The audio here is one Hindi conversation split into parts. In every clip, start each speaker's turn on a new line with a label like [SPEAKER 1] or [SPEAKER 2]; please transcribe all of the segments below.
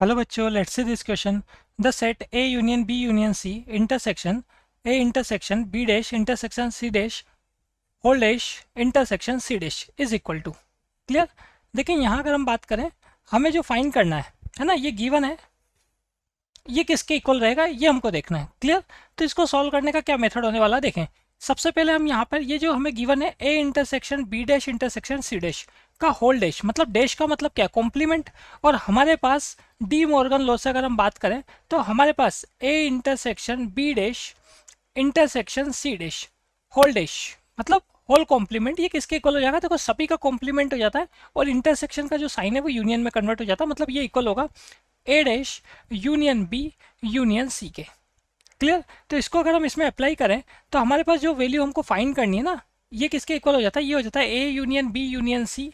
[SPEAKER 1] हेलो बच्चों, let's see this question. The set A union B union C intersection A intersection B dash intersection C dash whole dash intersection C dash is equal to. Clear. देखिए यहाँ अगर हम बात करें, हमें जो फाइंड करना है ना, ये गिवन है, ये किसके इक्वल रहेगा ये हमको देखना है। क्लियर। तो इसको सॉल्व करने का क्या मेथड होने वाला है, देखें। सबसे पहले हम यहाँ पर ये जो हमें गिवन है A intersection B dash intersection C dash का होल डैश, मतलब डैश का मतलब क्या, कॉम्प्लीमेंट। और हमारे पास डी मॉर्गन लॉ से अगर हम बात करें तो हमारे पास A intersection B dash intersection C dash whole dash मतलब होल कॉम्प्लीमेंट, ये किसके इक्वल हो जाएगा, देखो सभी का कॉम्प्लीमेंट हो जाता है और इंटरसेक्शन का जो साइन है वो यूनियन में कन्वर्ट हो जाता है, मतलब ये इक्वल होगा A dash union B union C के। क्लियर। तो इसको अगर हम इसमें अप्लाई करें तो हमारे पास जो वैल्यू हमको फाइंड करनी है ना, ये किसके इक्वल हो जाता है, ये हो जाता है A union B union C.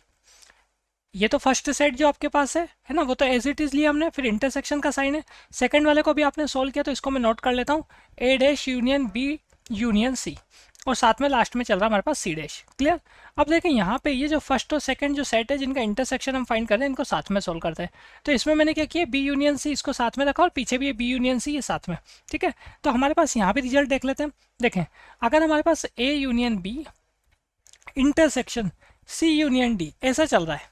[SPEAKER 1] ये तो फर्स्ट सेट जो आपके पास है ना, वो तो एज इट इज लिया हमने, फिर इंटरसेक्शन का साइन है। सेकंड वाले को भी आपने सोल्व किया तो इसको मैं नोट कर लेता हूँ, A dash union B union C, और साथ में लास्ट में चल रहा है हमारे पास सी डैश। क्लियर। अब देखें यहाँ पे ये जो फर्स्ट और सेकंड जो सेट है जिनका इंटरसेक्शन हम फाइंड कर रहे हैं, इनको साथ में सोल्व करते हैं। तो इसमें मैंने क्या किया, बी यूनियन सी इसको साथ में रखा और पीछे भी ये बी यूनियन सी ये साथ में। ठीक है। तो हमारे पास यहाँ भी रिजल्ट देख लेते हैं। देखें, अगर हमारे पास A union B intersection C union D ऐसा चल रहा है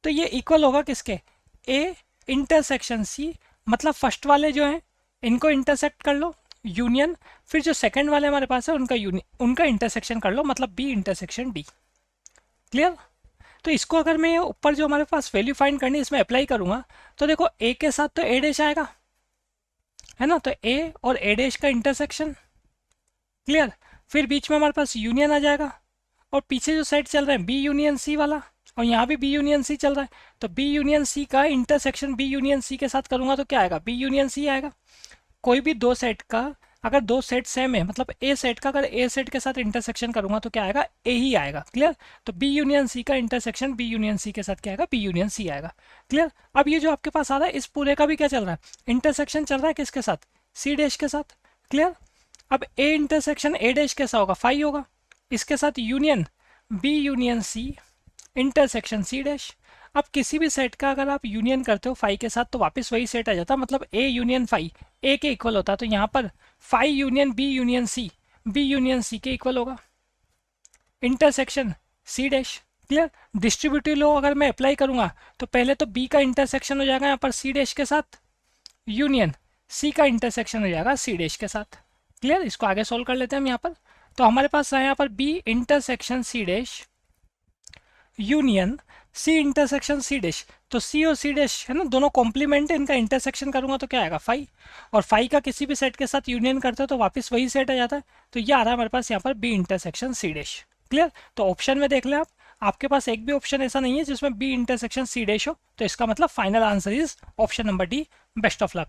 [SPEAKER 1] तो ये इक्वल होगा किसके, ए इंटरसेक्शन सी, मतलब फर्स्ट वाले जो हैं इनको इंटरसेक्ट कर लो यूनियन, फिर जो सेकंड वाले हमारे पास है उनका इंटरसेक्शन कर लो, मतलब बी इंटरसेक्शन डी। क्लियर। तो इसको अगर मैं ऊपर जो हमारे पास वैल्यू फाइंड करनी है इसमें अप्लाई करूंगा तो देखो ए के साथ तो ए डैश आएगा, है ना, तो ए और ए डैश का इंटरसेक्शन। क्लियर। फिर बीच में हमारे पास यूनियन आ जाएगा और पीछे जो सेट चल रहा है बी यूनियन सी वाला, और यहाँ भी बी यूनियन सी चल रहा है, तो बी यूनियन सी का इंटरसेक्शन बी यूनियन सी के साथ करूंगा तो क्या आएगा, बी यूनियन सी आएगा। कोई भी दो सेट का अगर दो सेट सेम है, मतलब ए सेट का अगर ए सेट के साथ इंटरसेक्शन करूंगा तो क्या आएगा, ए ही आएगा। क्लियर। तो बी यूनियन सी का इंटरसेक्शन बी यूनियन सी के साथ क्या आएगा, बी यूनियन सी आएगा। क्लियर। अब ये जो आपके पास आ रहा है इस पूरे का भी क्या चल रहा है, इंटरसेक्शन चल रहा है किसके साथ, सी डैश के साथ। क्लियर। अब ए इंटरसेक्शन ए डैश कैसा होगा, फाई होगा, इसके साथ union B union C intersection C dash. अब किसी भी सेट का अगर आप यूनियन करते हो फाई के साथ तो वापस वही सेट आ जाता, मतलब ए यूनियन फाई ए के इक्वल होता है, तो यहाँ पर phi union B union C B union C के इक्वल होगा, intersection C dash. Clear. Distributive law अगर मैं अप्लाई करूंगा तो पहले तो बी का इंटरसेक्शन हो जाएगा यहाँ पर सी डैश के साथ, यूनियन सी का इंटरसेक्शन हो जाएगा सी डैश के साथ। क्लियर। इसको आगे सोल्व कर लेते हैं हम यहाँ पर। तो हमारे पास है यहाँ पर B intersection C dash union C intersection C dash, तो सी और सी डैश है ना दोनों कॉम्प्लीमेंट है, इनका इंटरसेक्शन करूंगा तो क्या आएगा, फाई। और फाई का किसी भी सेट के साथ यूनियन करते हो तो वापस वही सेट आ जाता है, तो ये आ रहा है हमारे पास यहाँ पर B intersection C dash. Clear. तो ऑप्शन में देख लें आप, आपके पास एक भी ऑप्शन ऐसा नहीं है जिसमें बी इंटरसेक्शन सी डैश हो, तो इसका मतलब final answer is option number D. Best of luck.